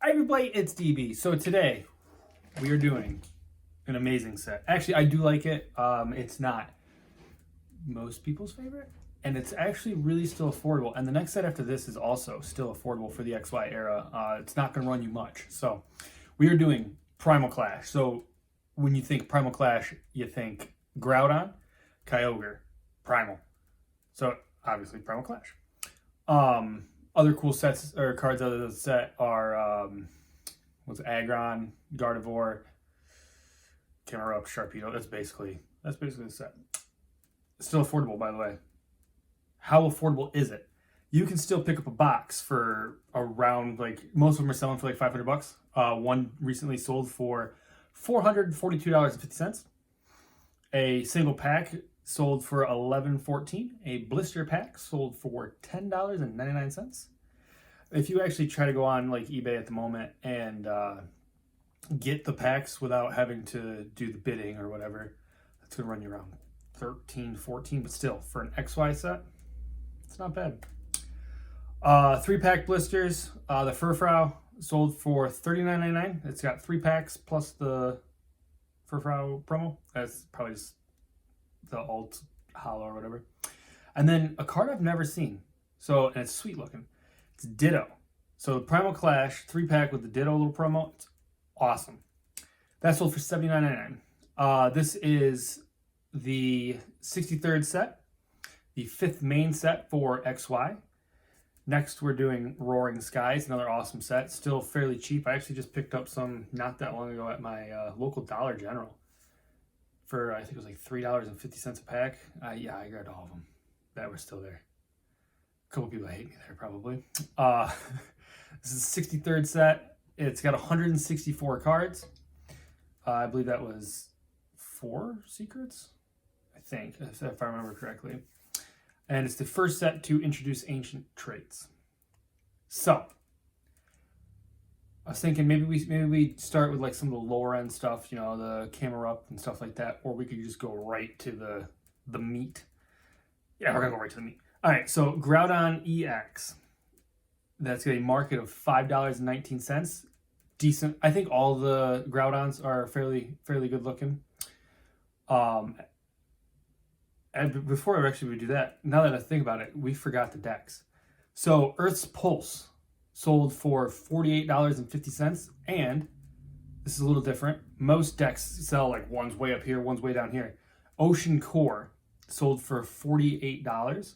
Hi everybody, it's DB. So today we are doing an amazing set. Actually, I do like it. It's not most people's favorite, and it's actually really still affordable. And the next set after this is also still affordable for the XY era. It's not going to run you much. So we are doing Primal Clash. So when you think Primal Clash, you think Groudon, Kyogre, Primal. So obviously Primal Clash. Other cool sets or cards out of the set are what's Aggron, Gardevoir, Camerupt, Sharpedo. That's basically the set. Still affordable, by the way. How affordable is it? You can still pick up a box for around, like, most of them are selling for like $500. One recently sold for $442.50. A single pack sold for $11.14. A blister pack sold for $10.99. If you actually try to go on like eBay at the moment and get the packs without having to do the bidding or whatever, that's gonna run you around 13, 14, but still for an XY set, it's not bad. 3-pack blisters. The Furfrou sold for $39.99. It's got 3 packs plus the Furfrou promo. That's probably just the alt hollow or whatever. And then a card I've never seen. So, and it's sweet looking. It's Ditto. So Primal Clash 3-pack with the Ditto little promo. It's awesome. That sold for $79.99. This is the 63rd set, the 5th main set for XY. Next, we're doing Roaring Skies, another awesome set. Still fairly cheap. I actually just picked up some not that long ago at my local Dollar General for, I think it was like $3.50 a pack. Yeah, I grabbed all of them that were still there. A couple people hate me there, probably. This is the 63rd set. It's got 164 cards. I believe that was 4 secrets, I think, if I remember correctly. And it's the first set to introduce ancient traits. So, I was thinking maybe we start with like some of the lower end stuff, you know, the Camerupt and stuff like that, or we could just go right to the meat. Yeah, we're gonna go right to the meat. All right, so Groudon EX. That's got a market of $5.19. Decent. I think all the Groudons are fairly good looking. And before I actually would do that, now that I think about it, we forgot the decks. So Earth's Pulse sold for $48.50, and this is a little different. Most decks sell like one's way up here, one's way down here. Ocean Core sold for $48.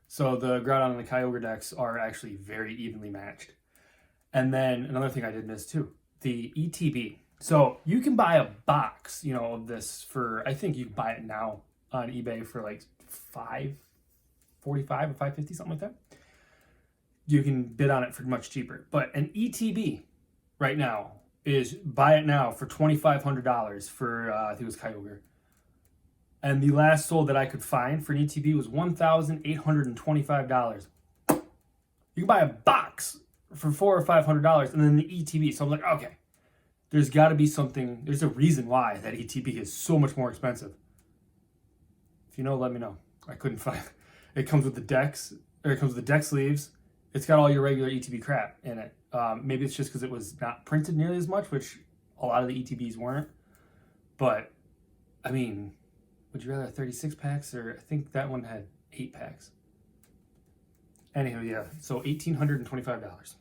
So the Groudon and the Kyogre decks are actually very evenly matched. And then another thing I did miss too, the ETB. So you can buy a box, you know, of this for, I think you can buy it now on eBay for like $5.45 or $5.50, something like that. You can bid on it for much cheaper. But an ETB right now is buy it now for $2,500 for, I think it was Kyogre. And the last sold that I could find for an ETB was $1,825. You can buy a box for $400 or $500 and then the ETB. So I'm like, okay, there's got to be something. There's a reason why that ETB is so much more expensive. If you know, let me know. I couldn't find it. It comes with the decks, or it comes with the deck sleeves. It's got all your regular ETB crap in it. Maybe it's just because it was not printed nearly as much, which a lot of the ETBs weren't. But, I mean, would you rather have 36 packs, or I think that one had 8 packs. Anywho, yeah, so $1,825.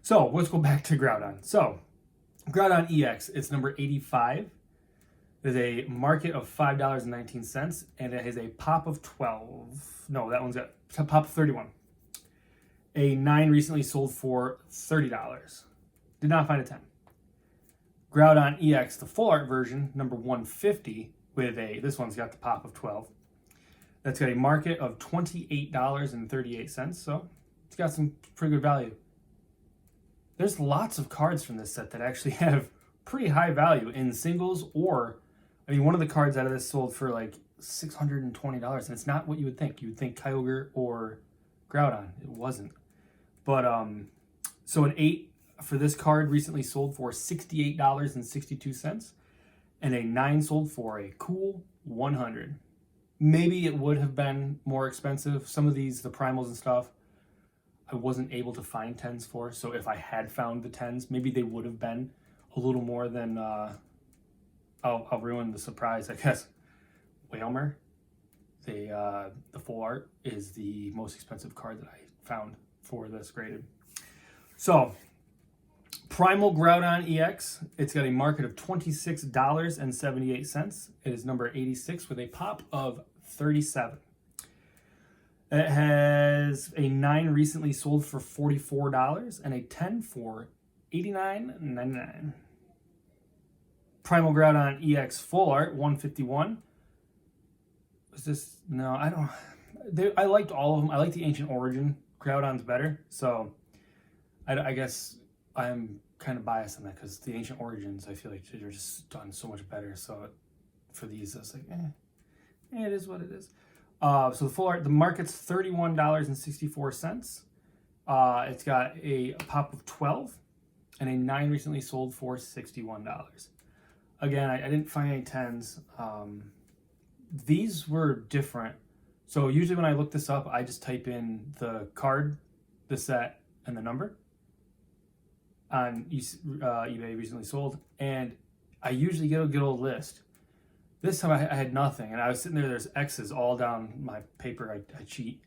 So, let's go back to Groudon. So, Groudon EX, it's number 85. There's a market of $5.19, and it has a pop of 12. No, that one's got a pop of 31. A 9 recently sold for $30. Did not find a 10. Groudon EX, the full art version, number 150, with this one's got the pop of 12. That's got a market of $28.38, so it's got some pretty good value. There's lots of cards from this set that actually have pretty high value in singles, or I mean, one of the cards out of this sold for like $620, and it's not what you would think. You would think Kyogre or Groudon. It wasn't. But so an 8 for this card recently sold for $68.62, and a 9 sold for a cool $100. Maybe it would have been more expensive. Some of these, the primals and stuff, I wasn't able to find 10s for. So if I had found the 10s, maybe they would have been a little more than, I'll ruin the surprise, I guess. Wailord, the full art, is the most expensive card that I found for this graded. So, Primal Groudon EX, it's got a market of $26.78. It is number 86 with a pop of 37. It has a 9 recently sold for $44 and a 10 for $89.99. Primal Groudon EX Full Art 151. Is this? No, I don't. I liked all of them. I like the Ancient Origin Groudon's better. So I guess I'm kind of biased on that because the Ancient Origins, I feel like they're just done so much better. So for these, it's like, it is what it is. So the full art, the market's $31.64. It's got a pop of 12 and a 9 recently sold for $61. Again, I didn't find any 10s. These were different. So usually when I look this up, I just type in the card, the set, and the number on eBay recently sold. And I usually get a good old list. This time I had nothing. And I was sitting there, there's X's all down my paper. I cheat.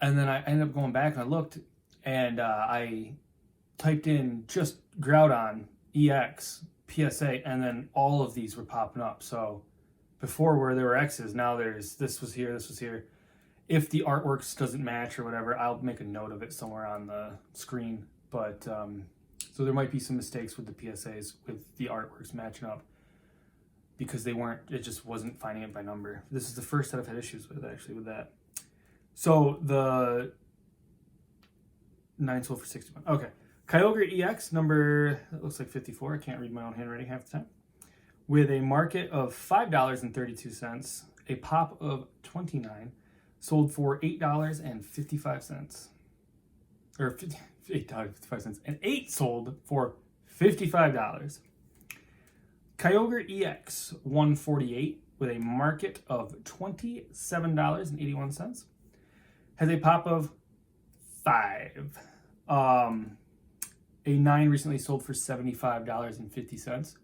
And then I ended up going back and I looked and I typed in just Groudon EX PSA, and then all of these were popping up. So before where there were X's, now there's this was here, this was here. If the artworks doesn't match or whatever, I'll make a note of it somewhere on the screen. But so there might be some mistakes with the PSAs with the artworks matching up because they weren't, it just wasn't finding it by number. This is the first that I've had issues with actually with that. So the 9 sold for 61. Okay. Kyogre EX, number, that looks like 54. I can't read my own handwriting half the time. With a market of $5.32, a pop of 29, sold for $8.55. Or $8.55. And 8 sold for $55. Kyogre EX 148 with a market of $27.81 has a pop of 5. A 9 recently sold for $75.50.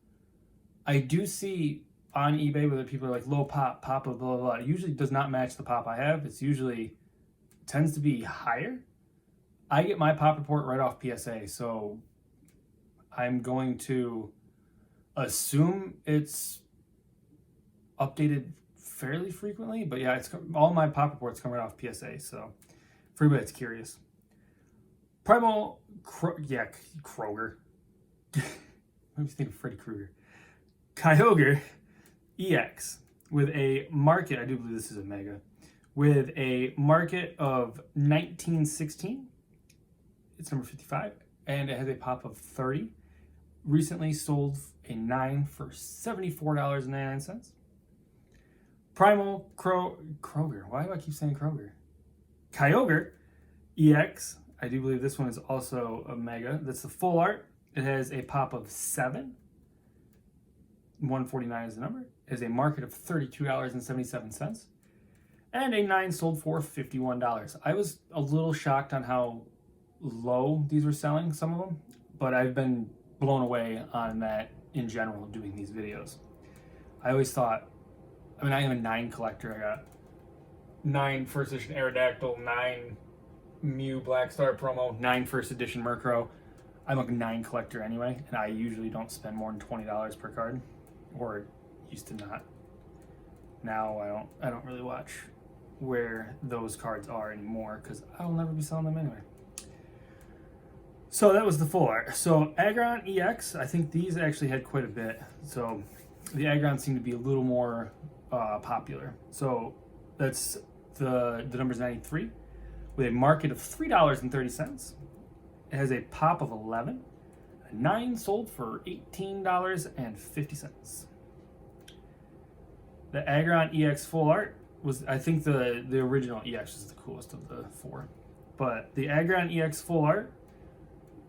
I do see on eBay where people are like low pop, of blah, blah, blah. It usually does not match the pop I have. It's usually tends to be higher. I get my pop report right off PSA, so I'm going to assume it's updated fairly frequently. But yeah, it's all my pop reports come right off PSA. So for anybody that's curious, Primal Kroger. Let me think of Freddy Krueger. Kyogre EX with a market, I do believe this is a mega, with a market of 1916. It's number 55, and it has a pop of 30. Recently sold a 9 for $74.99. Primal Kroger. Why do I keep saying Kroger? Kyogre EX. I do believe this one is also a mega. That's the full art. It has a pop of 7. 149 is the number. It has a market of $32.77. And a 9 sold for $51. I was a little shocked on how low these were selling, some of them. But I've been blown away on that in general doing these videos. I always thought, I am a 9 collector. I got 9 first edition Aerodactyl, 9 Mew Black Star promo, 9 first edition Murkrow. I'm a 9 collector anyway, and I usually don't spend more than $20 per card, or used to not. Now I don't really watch where those cards are anymore because I'll never be selling them anyway. So that was the full art. So Aggron EX, I think these actually had quite a bit. So the Aggron seemed to be a little more popular. So that's the number's 93. With a market of $3.30. It has a pop of 11. A 9 sold for $18.50. The Aggron EX full art was, I think the original EX is the coolest of the 4. But the Aggron EX full art,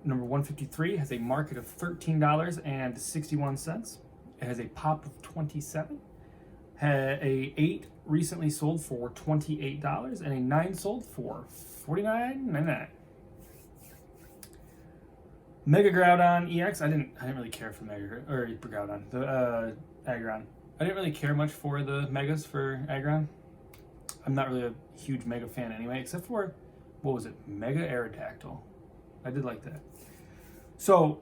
number 153, has a market of $13.61. It has a pop of 27. Had a 8 recently sold for $28 and a 9 sold for $49.99. Mega Groudon EX. I didn't really care for Mega or Groudon. The Aggron. I didn't really care much for the Megas for Aggron. I'm not really a huge Mega fan anyway, except for, what was it? Mega Aerodactyl. I did like that. So,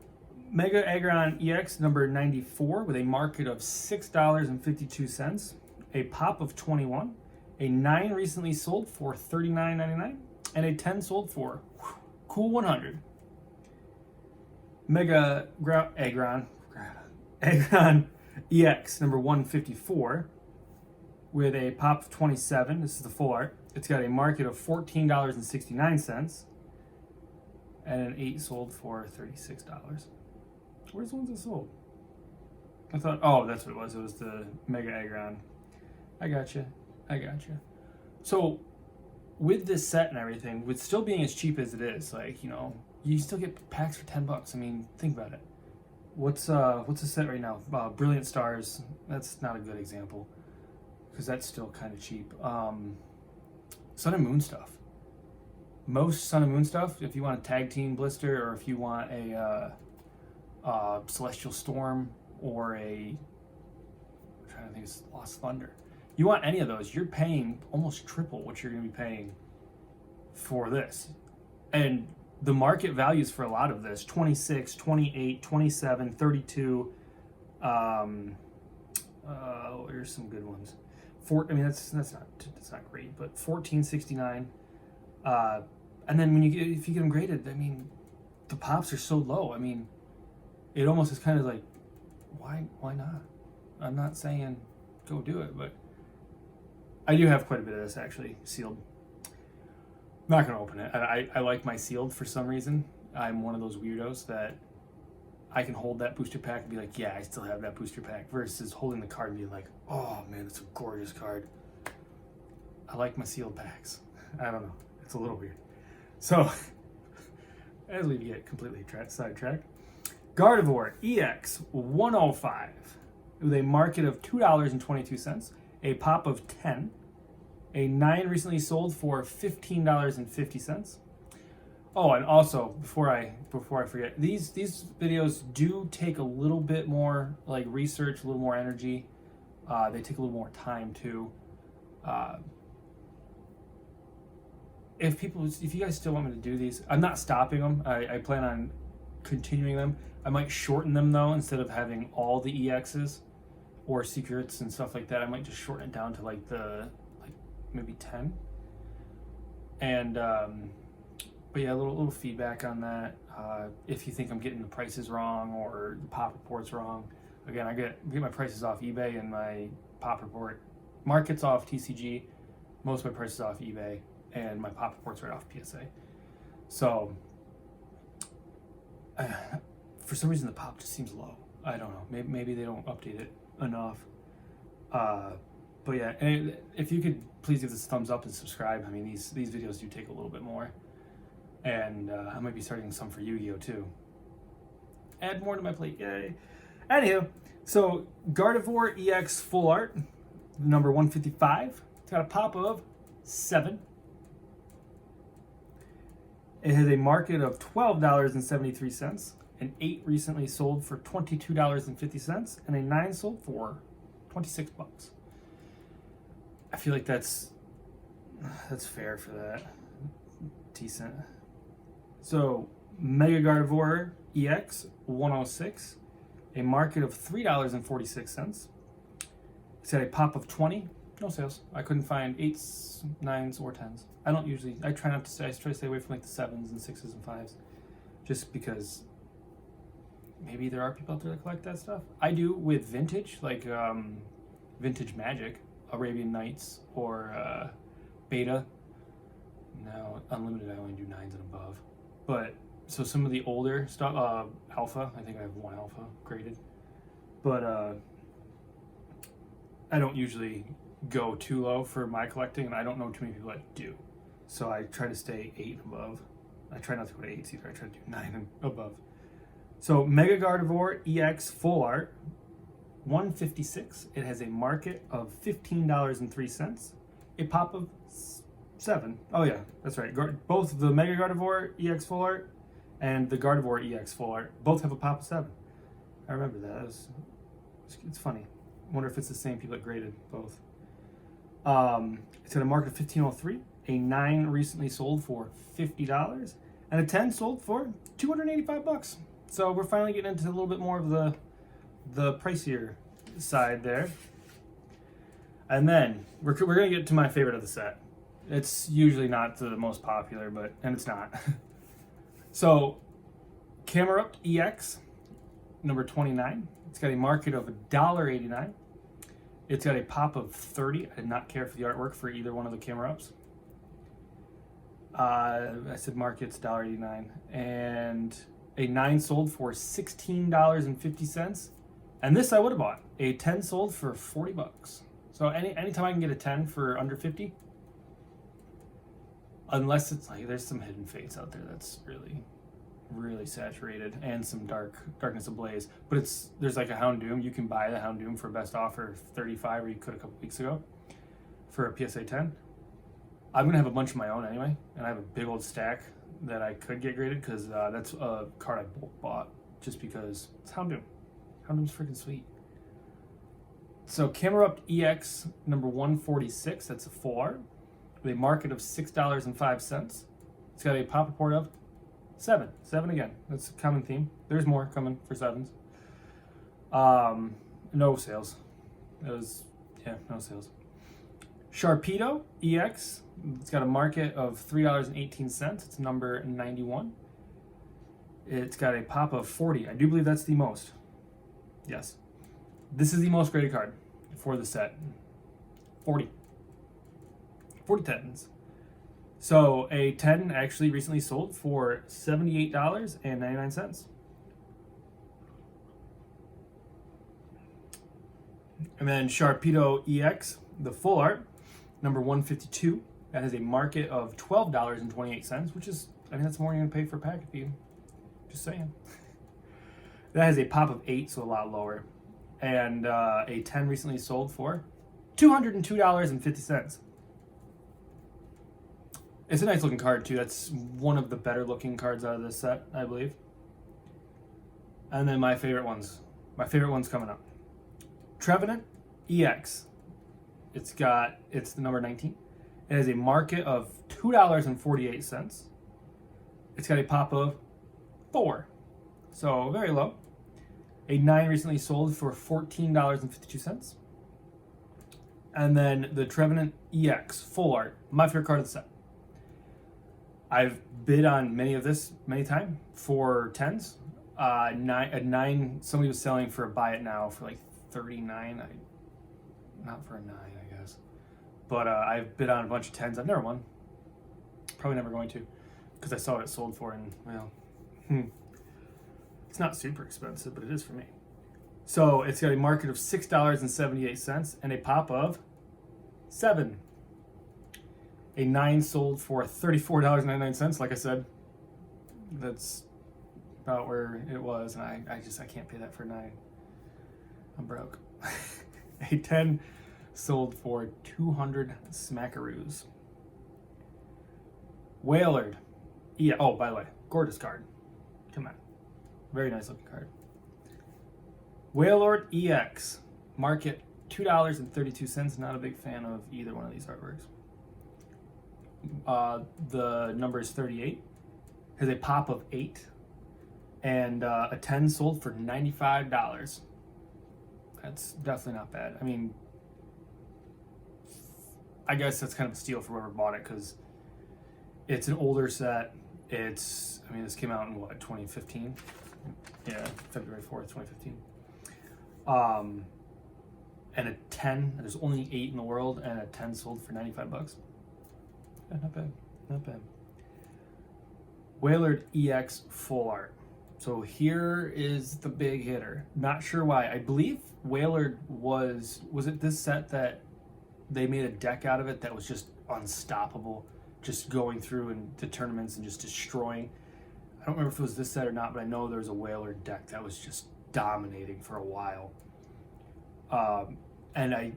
Mega Aggron EX number 94 with a market of $6.52, a pop of 21, a 9 recently sold for $39.99, and a 10 sold for cool 100. Mega Aggron EX number 154 with a pop of 27. This is the full art. It's got a market of $14.69 and an 8 sold for $36. Where's the ones that sold? I thought, oh, that's what it was. It was the Mega Aggron. I gotcha. So, with this set and everything, with still being as cheap as it is, like, you know, you still get packs for $10. I mean, think about it. What's the set right now? Brilliant Stars. That's not a good example because that's still kind of cheap. Sun and Moon stuff. Most Sun and Moon stuff, if you want a tag team blister or if you want a Celestial Storm or I'm trying to think, it's Lost Thunder. You want any of those, you're paying almost triple what you're going to be paying for this. And the market values for a lot of this, 26, 28, 27, 32. Here's some good ones. That's not great, but 14.69. And then if you get them graded, I mean, the pops are so low. I mean, it almost is kind of like, why not? I'm not saying go do it, but I do have quite a bit of this actually sealed. I'm not gonna open it. I like my sealed for some reason. I'm one of those weirdos that I can hold that booster pack and be like, yeah, I still have that booster pack, versus holding the card and being like, oh man, it's a gorgeous card. I like my sealed packs. I don't know. It's a little weird. So, as we get completely sidetracked, Gardevoir EX 105 with a market of $2.22, a pop of 10, a 9 recently sold for $15.50. Oh, and also before I forget, these videos do take a little bit more like research, a little more energy. They take a little more time too. If you guys still want me to do these, I'm not stopping them. I plan on continuing them. I might shorten them though, instead of having all the EXs or secrets and stuff like that. I might just shorten it down to like maybe 10. And but yeah, a little feedback on that. If you think I'm getting the prices wrong or the pop reports wrong, again, I get my prices off eBay and my pop report market's off TCG. Most of my prices off eBay and my pop report's right off PSA. So for some reason the pop just seems low. I don't know. Maybe they don't update it enough. But yeah, and if you could please give this a thumbs up and subscribe. I mean, these videos do take a little bit more. And I might be starting some for Yu-Gi-Oh too. Add more to my plate, yay. Anywho, so Gardevoir EX Full Art, number 155. It's got a pop of 7. It has a market of $12.73. An 8 recently sold for $22.50, and a 9 sold for $26. I feel like that's fair for that. Decent. So, Mega Gardevoir EX 106, a market of $3.46. It's got a pop of 20. No sales. I couldn't find 8s, 9s, or 10s. I try to stay away from like the 7s and 6s and 5s, just because maybe there are people out there that collect that stuff. I do with vintage, like Vintage Magic, Arabian Nights, or Beta. No, Unlimited, I only do 9s and above. But, so some of the older stuff, Alpha, I think I have 1 Alpha graded. But I don't usually go too low for my collecting, and I don't know too many people that do. So I try to stay 8 and above. I try not to go to 8s either. I try to do 9 and above. So Mega Gardevoir EX Full Art, 156. It has a market of $15.03. A pop of 7. Oh yeah, that's right. Both the Mega Gardevoir EX Full Art and the Gardevoir EX Full Art both have a pop of 7. I remember that. It's funny. I wonder if it's the same people that graded both. It's got a market of 1503. A 9 recently sold for $50, and a 10 sold for $285. So we're finally getting into a little bit more of the pricier side there. And then we're gonna get to my favorite of the set. It's usually not the most popular, and it's not. So, Camerupt EX, number 29. It's got a market of $1.89. It's got a pop of 30. I did not care for the artwork for either one of the Camerupts. I said market's $1.89. And a 9 sold for $16.50. And this I would have bought. A 10 sold for $40. So anytime I can get a 10 for under 50, unless it's like there's some hidden fates out there that's really, really saturated and some darkness ablaze. But there's like a Houndoom. You can buy the Houndoom for best offer $35, or you could a couple weeks ago for a PSA 10. I'm gonna have a bunch of my own anyway, and I have a big old stack that I could get graded because that's a card I bought just because it's Houndoom. Houndoom's freaking sweet. So Camerupt EX number 146, that's a full art, with a market of $6.05. It's got a pop report of 7. 7 again. That's a common theme. There's more coming for 7s. No sales. No sales. Sharpedo EX. It's got a market of $3.18. It's number 91. It's got a pop of 40. I do believe that's the most. Yes. This is the most graded card for the set. 40 tens. So a 10 actually recently sold for $78.99. And then Sharpedo EX, the full art, number 152. That has a market of $12.28, which is, I think that's more you're going to pay for a pack of you. Just saying. That has a pop of 8, so a lot lower. And a 10 recently sold for $202.50. It's a nice looking card too. That's one of the better looking cards out of this set, I believe. And then my favorite ones coming up. Trevenant EX. It's the number 19. It has a market of $2.48. It's got a pop of 4. So very low. A 9 recently sold for $14.52. And then the Trevenant EX full art, my favorite card of the set. I've bid on many times for 10s. A 9, somebody was selling for a buy it now for like $39. Not for a 9, I guess. But I've bid on a bunch of 10s. I've never won. Probably never going to, because I saw what it sold for, and well, it's not super expensive, but it is for me. So it's got a market of $6.78 and a pop of 7. A 9 sold for $34.99. Like I said, that's about where it was, and I can't pay that for a 9. I'm broke. A 10 sold for 200 smackaroos. Wailord. Yeah. Oh, by the way, gorgeous card. Come on. Very nice looking card. Wailord EX. Market $2.32. Not a big fan of either one of these artworks. The number is 38. Has a pop of 8. And a 10 sold for $95. That's definitely not bad. I mean, I guess that's kind of a steal for whoever bought it, because it's an older set. This came out in what, 2015? Yeah, February 4th, 2015. And a 10, there's only 8 in the world, and a 10 sold for $95. Yeah, not bad. Wailord EX full art. So here is the big hitter. Not sure why. I believe Wailord was it this set that they made a deck out of it that was just unstoppable, just going through the tournaments and just destroying. I don't remember if it was this set or not, but I know there was a Wailord deck that was just dominating for a while. And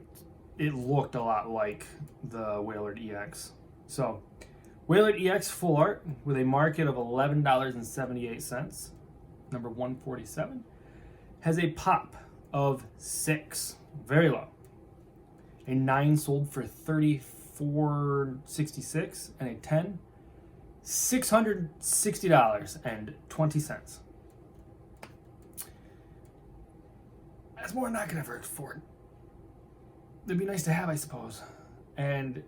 it looked a lot like the Wailord EX. So, Wailord EX Full Art with a market of $11.78, number 147, has a pop of 6, very low. A 9 sold for $34.66, and a 10, $660.20. That's more than I could ever afford. It'd be nice to have, I suppose. And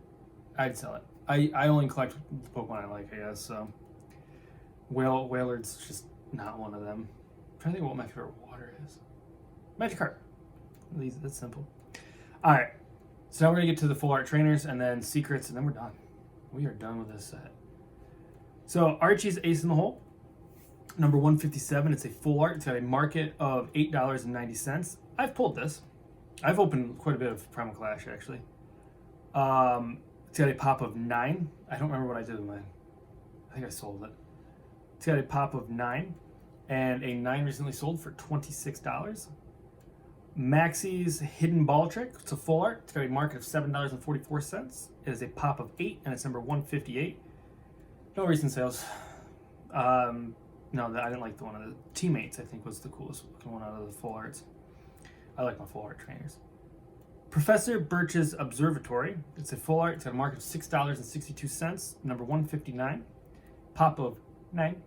I'd sell it. I only collect Pokemon I like, I guess, so. Wailord's just not one of them. I'm trying to think what my favorite water is. Magikarp. That's simple. Alright. So now we're going to get to the full art trainers and then secrets, and then we're done. We are done with this set. So Archie's Ace in the Hole, number 157. It's a full art. It's got a market of $8.90. I've pulled this. I've opened quite a bit of Primal Clash, actually. It's got a pop of 9. I don't remember what I did with mine. I think I sold it. It's got a pop of 9, and a 9 recently sold for $26. Maxie's Hidden Ball Trick. It's a full art. It's got a market of $7.44. It is a pop of 8, and it's number 158. No recent sales. No, I didn't like the one of the Teammates. I think was the coolest looking one out of the full arts. I like my full art trainers. Professor Birch's Observatory. It's a full art. It's got a market of $6.62. Number 159. Pop of 9.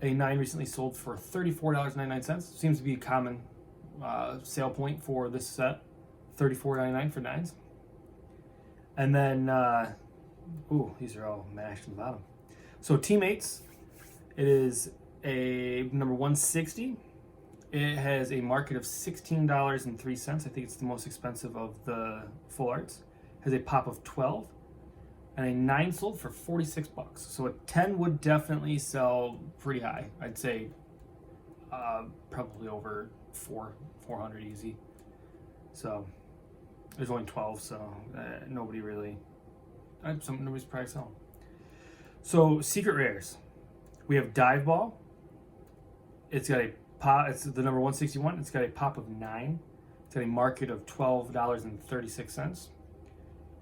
A 9 recently sold for $34.99. Seems to be a common sale point for this set. $34.99 for 9s. And then, these are all mashed in the bottom. So Teammates, it is a number 160. It has a market of $16.03. I think it's the most expensive of the full arts. Has a pop of 12. And a 9 sold for $46. So a 10 would definitely sell pretty high. I'd say probably over 400 easy. So there's only 12, so nobody's probably selling. So secret rares, we have Dive Ball. It's got a pop. It's the number 161. It's got a pop of 9. It's got a market of $12.36.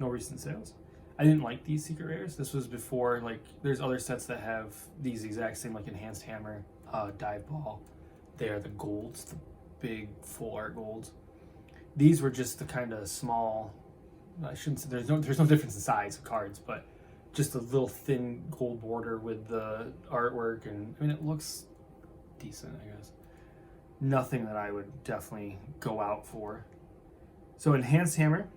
No recent sales. I didn't like these secret rares. This was before, like, there's other sets that have these exact same, like Enhanced Hammer, Dive Ball. They are the golds, the big full art golds. These were just the kind of small. I shouldn't say there's no difference in size of cards, but just a little thin gold border with the artwork, and I mean it looks decent, I guess. Nothing that I would definitely go out for. So Enhanced Hammer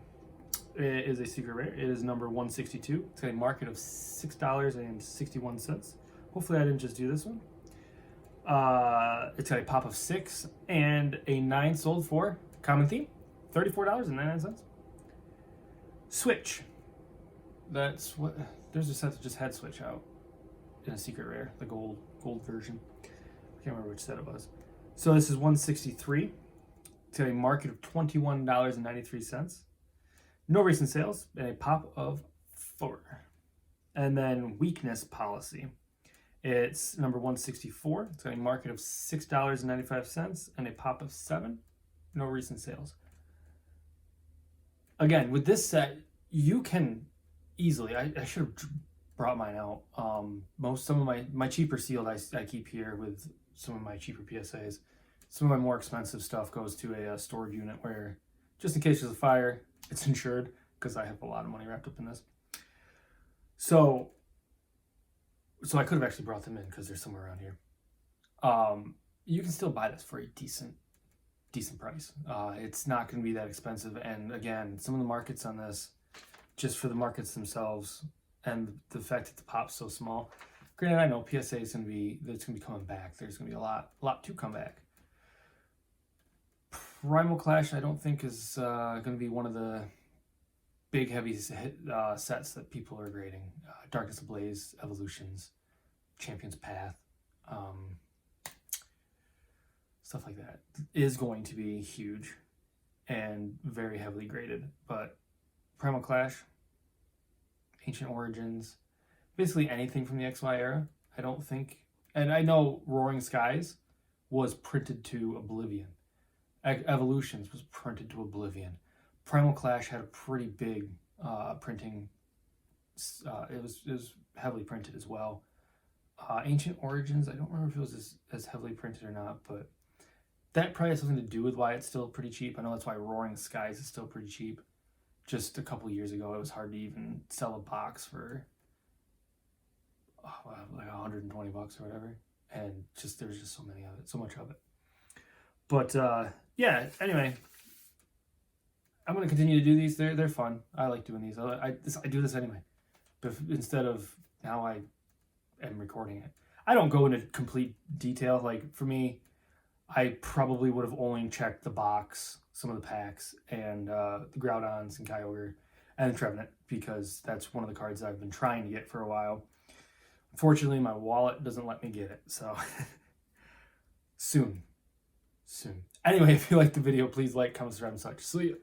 is a secret rare. It is number 162. It's got a market of $6.61. Hopefully I didn't just do this one. It's got a pop of 6 and a 9 sold for common theme, $34.99. Switch. That's what. There's a set that just had Switch out in a secret rare, the gold version. I can't remember which set it was. So this is 163. It's got a market of $21.93. No recent sales, and a pop of 4. And then Weakness Policy. It's number 164. It's got a market of $6.95 and a pop of 7. No recent sales. Again, with this set, you can easily. I should have brought mine out. Some of my cheaper sealed I keep here with some of my cheaper PSAs. Some of my more expensive stuff goes to a storage unit where, just in case there's a fire, it's insured, because I have a lot of money wrapped up in this. So I could have actually brought them in because they're somewhere around here. You can still buy this for a decent price. It's not going to be that expensive. And again, some of the markets on this, just for the markets themselves, and the fact that the pop's so small. Granted, I know PSA is going to be coming back. There's going to be a lot to come back. Primal Clash, I don't think is going to be one of the big heavy sets that people are grading. Darkness Ablaze, Evolutions, Champion's Path, stuff like that is going to be huge and very heavily graded. But Primal Clash, Ancient Origins, basically anything from the XY era, I don't think. And I know Roaring Skies was printed to oblivion. Evolutions was printed to oblivion. Primal Clash had a pretty big printing. It was heavily printed as well. Ancient Origins, I don't remember if it was as heavily printed or not, but that probably has something to do with why it's still pretty cheap. I know that's why Roaring Skies is still pretty cheap. Just a couple years ago, it was hard to even sell a box for like $120 or whatever, and there's just so much of it. But yeah, anyway, I'm gonna continue to do these. They're fun. I like doing these. I do this anyway, but instead of how I am recording it, I don't go into complete detail. Like for me, I probably would have only checked the box, some of the packs, and the Groudons and Kyogre, and Trevenant, because that's one of the cards I've been trying to get for a while. Unfortunately, my wallet doesn't let me get it, so soon. Anyway, if you liked the video, please like, comment, subscribe, and such. See ya.